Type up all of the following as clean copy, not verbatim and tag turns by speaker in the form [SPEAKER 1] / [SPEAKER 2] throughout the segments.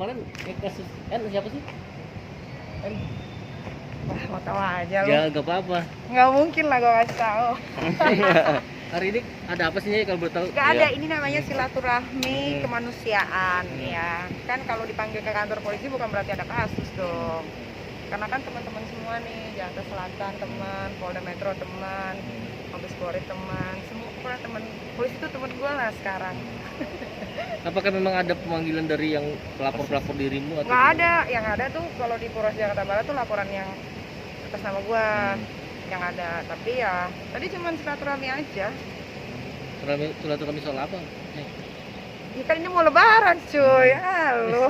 [SPEAKER 1] kemarin kasus siapa sih? N.
[SPEAKER 2] Wah, mau tahu aja lu.
[SPEAKER 1] Ya nggak apa-apa.
[SPEAKER 2] Nggak mungkin lah gue kasih tahu.
[SPEAKER 1] Hari ini ada apa sih Nyai, kalau boleh tahu?
[SPEAKER 2] Nggak ada, ini namanya silaturahmi kemanusiaan ya. Kan kalau dipanggil ke kantor polisi bukan berarti ada kasus dong. Karena kan teman-teman semua nih, Jakarta Selatan teman, Polda Metro teman, Mabes Polri teman, semua teman. Polisi itu teman gue lah sekarang.
[SPEAKER 1] Apakah memang ada pemanggilan dari yang pelapor-pelapor dirimu atau
[SPEAKER 2] Nggak ada, yang ada tuh kalau di Polres Jakarta Barat tuh laporan yang atas nama gue yang ada. Tapi ya tadi cuma silaturahmi aja.
[SPEAKER 1] silaturahmi soal apa? Nyai?
[SPEAKER 2] Ya kan ini mau lebaran cuy, halo.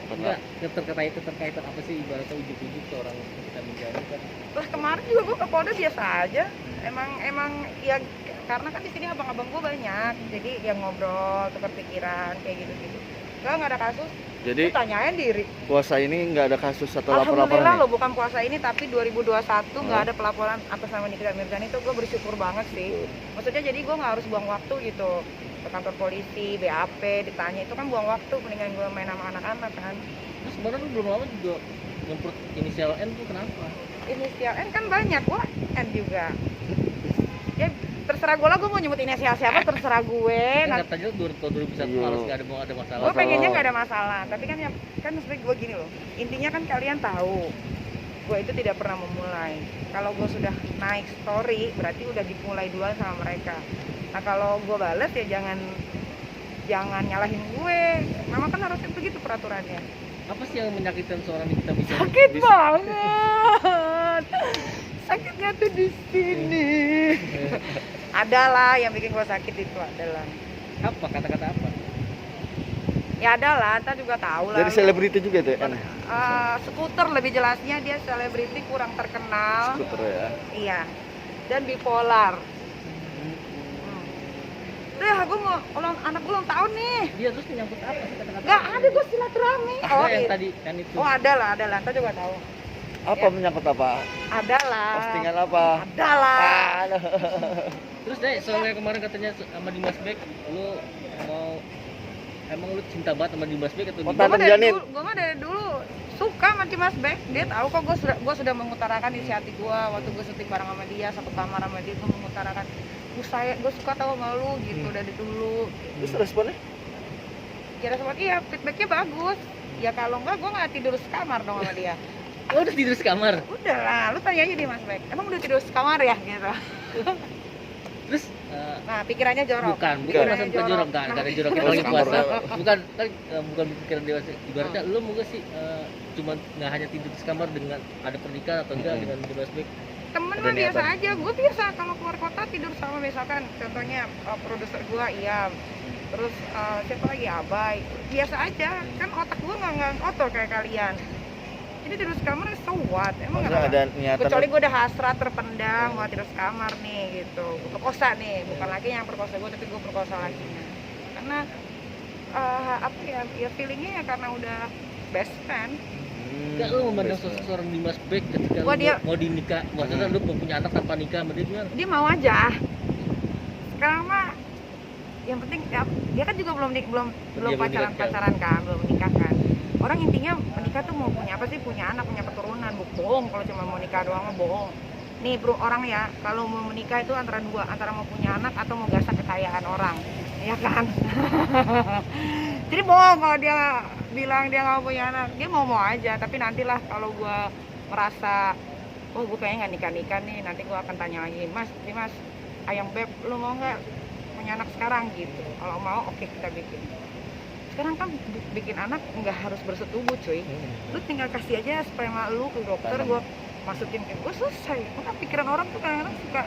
[SPEAKER 1] Enggak, keterkaitan apa sih ibaratnya ujuk-ujuk seorang kita menjadi kan?
[SPEAKER 2] Lah kemarin juga gue ke Polda biasa aja. Emang ya karena kan di sini abang-abang gue banyak, jadi yang ngobrol, tukar pikiran kayak gitu-gitu. Nggak ada kasus.
[SPEAKER 3] Jadi
[SPEAKER 2] Lu tanyain diri.
[SPEAKER 3] puasa ini nggak ada kasus atau
[SPEAKER 2] Alhamdulillah
[SPEAKER 3] laporan-laporan
[SPEAKER 2] lo bukan puasa ini, tapi 2021 nggak ada pelaporan atas nama Nikita Mirzani. Itu gue bersyukur banget sih. Maksudnya jadi gue nggak harus buang waktu gitu ke kantor polisi, BAP, ditanya itu kan buang waktu. Mendingan gue main sama anak-anak kan.
[SPEAKER 1] Terus sebenarnya lu belum lama juga nyemprot inisial N tuh kenapa?
[SPEAKER 2] Inisial N kan banyak, gue N juga. Ya terserah gue lah, gue mau nyebut inisial siapa terserah gue.
[SPEAKER 1] Kan katanya 2001 malas nggak ada masalah.
[SPEAKER 2] Gue pengennya nggak ada masalah, tapi kan ya kan maksudnya gue gini loh. Intinya kan kalian tahu, gue itu tidak pernah memulai. Kalau gue sudah naik story, berarti udah dimulai duluan sama mereka. Nah kalau gue balas ya jangan nyalahin gue. Memang kan harusnya begitu peraturannya.
[SPEAKER 1] Apa sih yang menyakitkan seorang Nikita Mirzani?
[SPEAKER 2] Sakit banget. Sakitnya tuh di sini. Adalah yang bikin gue sakit itu adalah.
[SPEAKER 1] Apa kata-kata apa?
[SPEAKER 2] Ya adalah, kita juga tahu lah.
[SPEAKER 3] dari selebriti juga tuh N?
[SPEAKER 2] Skuter lebih jelasnya, dia selebriti kurang terkenal.
[SPEAKER 3] Skuter ya.
[SPEAKER 2] Iya. Dan bipolar. Udah, gue mau anak gue ulang tahun nih.
[SPEAKER 1] Dia terus menyangkut apa sih kata-kata?
[SPEAKER 2] Nggak ada, gue silaturahmi.
[SPEAKER 1] Oh, yang tadi kan itu.
[SPEAKER 2] Oh ada lah, kita juga tahu.
[SPEAKER 3] Apa
[SPEAKER 2] Ya.
[SPEAKER 3] menyangkut apa?
[SPEAKER 2] Ada lah.
[SPEAKER 3] Postingan apa?
[SPEAKER 2] Ada lah.
[SPEAKER 1] Terus deh, soalnya kemarin katanya sama Dimas Bek, lu mau emang lu cinta banget sama Dimas Bek atau
[SPEAKER 3] Oh,
[SPEAKER 1] gimana?
[SPEAKER 3] tanam janin.
[SPEAKER 2] Gue mah dari dulu suka sama Dimas Bek. Dia tahu kok gue sudah mengutarakan isi hati gue waktu gue syuting bareng sama dia, satu kamar sama dia. Gue mengutarakan gue suka tahu sama lu gitu dari dulu.
[SPEAKER 3] Terus responnya?
[SPEAKER 2] Ya respon iya, feedbacknya bagus. Ya kalau enggak gue nggak tidur sekamar dong sama dia.
[SPEAKER 1] Oh, udah tidur sekamar.
[SPEAKER 2] Udah lah, lu tanya aja Dimas Bek. Emang udah tidur sekamar ya gitu.
[SPEAKER 1] Terus
[SPEAKER 2] Nah pikirannya jorok.
[SPEAKER 1] bukan
[SPEAKER 2] Pikirannya
[SPEAKER 1] maksud jorok kan, ada jorok kita lagi
[SPEAKER 3] Sekamar.
[SPEAKER 1] puasa. Bukan kan bukan pikiran dewasa. Ibaratnya lu mau gak sih cuma nggak hanya tidur di kamar dengan ada pernikahan atau enggak dengan Dimas Bek?
[SPEAKER 2] Temen
[SPEAKER 3] Ada
[SPEAKER 2] mah biasa
[SPEAKER 3] niatan.
[SPEAKER 2] aja, gue biasa kalau keluar kota tidur sama misalkan contohnya produser gue iya, terus siapa lagi Abai, biasa aja kan otak gue nggak kotor kayak kalian, jadi tidur sekamar so what, emang
[SPEAKER 3] Maksudnya
[SPEAKER 2] nggak
[SPEAKER 3] ada
[SPEAKER 2] apa-apa.
[SPEAKER 3] niatan.
[SPEAKER 2] Kecuali gue udah hasrat terpendam mau tidur sekamar nih gitu, gue perkosa nih, bukan lagi yang perkosa gue tapi gue perkosa lagi karena apa ya feelingnya ya karena udah best friend.
[SPEAKER 1] Enggak, lu memandang sosok seorang Dimas Bek ketika
[SPEAKER 2] Wah,
[SPEAKER 1] lu
[SPEAKER 2] dia-
[SPEAKER 1] mau dinikah, maksudnya lu mau punya anak tanpa nikah sama dia gimana?
[SPEAKER 2] Dia mau aja. Sekarang mah yang penting ya, dia kan juga belum
[SPEAKER 1] Dia
[SPEAKER 2] pacaran kan, belum menikah kan. Orang intinya menikah tuh mau punya apa sih? Punya anak, punya keturunan. Bohong kalau cuma mau nikah doang mah bohong. Nih bro, orang ya kalau mau menikah itu antara dua, antara mau punya anak atau mau gasak kekayaan orang, ya kan? Jadi bohong kalau dia bilang dia nggak punya anak, dia mau aja. Tapi nantilah kalau gue merasa, oh gue kayaknya nggak nikah nih, nanti gue akan tanya lagi, Mas, ayang beb, lu mau nggak punya anak sekarang gitu? Kalau mau, oke kita bikin. Sekarang kan bikin anak nggak harus bersetubuh cuy, lu tinggal kasih aja sperma lu ke dokter, gue masukin ke gue selesai. Karena pikiran orang tuh kadang-kadang suka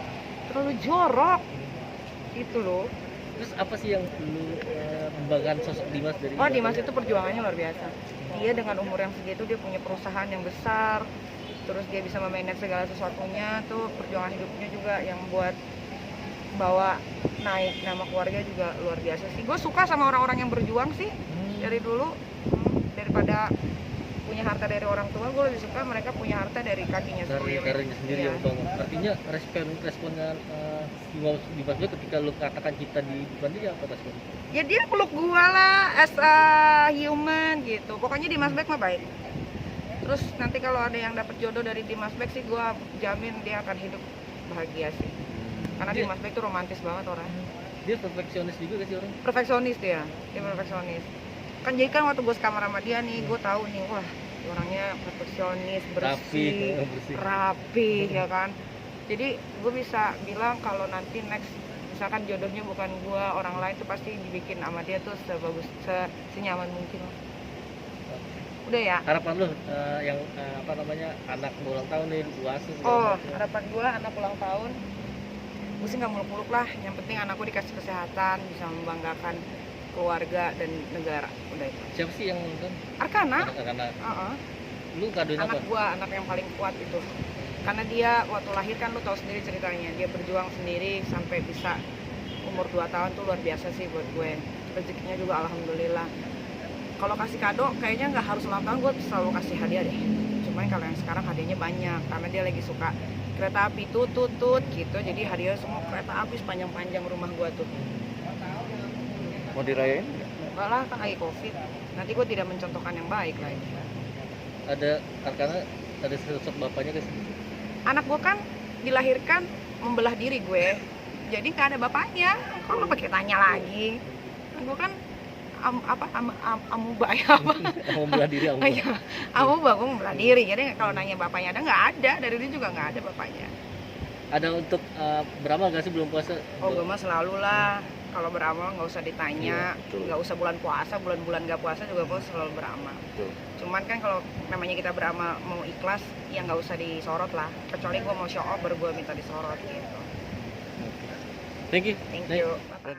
[SPEAKER 2] terlalu jorok gitu loh.
[SPEAKER 1] Terus apa sih yang lu membanggakan sosok Dimas dari?
[SPEAKER 2] Oh Dimas itu perjuangannya luar biasa. Dia dengan umur yang segitu dia punya perusahaan yang besar, terus dia bisa memanage segala sesuatunya. Tuh perjuangan hidupnya juga yang buat bawa naik nama keluarga juga luar biasa sih. Gue suka sama orang-orang yang berjuang sih dari dulu. Daripada punya harta dari orang tua, gue lebih suka mereka punya harta dari kakinya
[SPEAKER 1] Dari
[SPEAKER 2] sendiri.
[SPEAKER 1] karirnya sendiri
[SPEAKER 2] Iya.
[SPEAKER 1] yang bangun. Artinya responnya di Masbek ketika lu katakan kita di depan dia apa respon?
[SPEAKER 2] Ya dia peluk gua lah as a human gitu. Pokoknya di Masbek mah baik. Terus nanti kalau ada yang dapat jodoh dari di Masbek sih gua jamin dia akan hidup bahagia sih. Karena di
[SPEAKER 1] Dia-
[SPEAKER 2] Masbek tuh romantis banget orang.
[SPEAKER 1] Dia perfeksionis juga gak sih orang?
[SPEAKER 2] Perfeksionis dia perfeksionis. Kan jadi kan waktu gue sekamar sama dia nih, gue tahu nih, wah orangnya perfeksionis, bersih,
[SPEAKER 1] Bersih.
[SPEAKER 2] rapi ya kan. Jadi gue bisa bilang kalau nanti next misalkan jodohnya bukan gue, orang lain tuh pasti dibikin sama dia tuh sebagus, senyaman mungkin lah. Udah ya.
[SPEAKER 1] Harapan lu yang apa namanya anak ulang tahun nih puasa segala
[SPEAKER 2] Oh,
[SPEAKER 1] macam.
[SPEAKER 2] harapan gue anak ulang tahun, gue sih nggak muluk-muluk lah. Yang penting anakku dikasih kesehatan, bisa membanggakan keluarga dan negara. Udah itu.
[SPEAKER 1] Siapa sih yang nonton?
[SPEAKER 2] Arkana,
[SPEAKER 1] Anak-anak.
[SPEAKER 2] uh-uh.
[SPEAKER 1] Lu kadoin apa?
[SPEAKER 2] Anak gua, anak yang paling kuat itu. Karena dia waktu lahir kan lu tahu sendiri ceritanya, dia berjuang sendiri sampai bisa umur 2 tahun tuh luar biasa sih buat gue. Rezekinya juga alhamdulillah. Kalau kasih kado kayaknya nggak harus ulang tahun, gue selalu kasih hadiah deh. Cuman kalau yang sekarang hadiahnya banyak karena dia lagi suka kereta api tutut gitu. Jadi hadiah semua kereta api sepanjang-panjang rumah gua tuh.
[SPEAKER 3] Mau dirayain?
[SPEAKER 2] Enggak lah, kan lagi covid. Nanti gue tidak mencontohkan yang baik lagi.
[SPEAKER 1] Ada karena ada sosok bapaknya ke sini.
[SPEAKER 2] Anak gue kan dilahirkan membelah diri gue, jadi nggak ada bapaknya. Kok lu pakai tanya lagi? Gue kan amuba ya apa?
[SPEAKER 1] Mau belah diri aku.
[SPEAKER 2] Iya, amuba, gue membelah diri. Jadi kalau nanya bapaknya ada, nggak ada. Dari dulu juga nggak ada bapaknya.
[SPEAKER 1] Ada untuk beramal gak sih belum puasa?
[SPEAKER 2] Oh, gue mah selalu lah. Kalau beramal nggak usah ditanya,
[SPEAKER 3] Iya, betul.
[SPEAKER 2] nggak usah bulan puasa, bulan-bulan nggak puasa juga gue selalu beramal.
[SPEAKER 3] Betul.
[SPEAKER 2] Cuman kan kalau namanya kita beramal mau ikhlas, ya nggak usah disorot lah. Kecuali gue mau show off baru gue minta disorot gitu.
[SPEAKER 1] Thank you.
[SPEAKER 2] Thank
[SPEAKER 1] Next.
[SPEAKER 2] you. Bye-bye.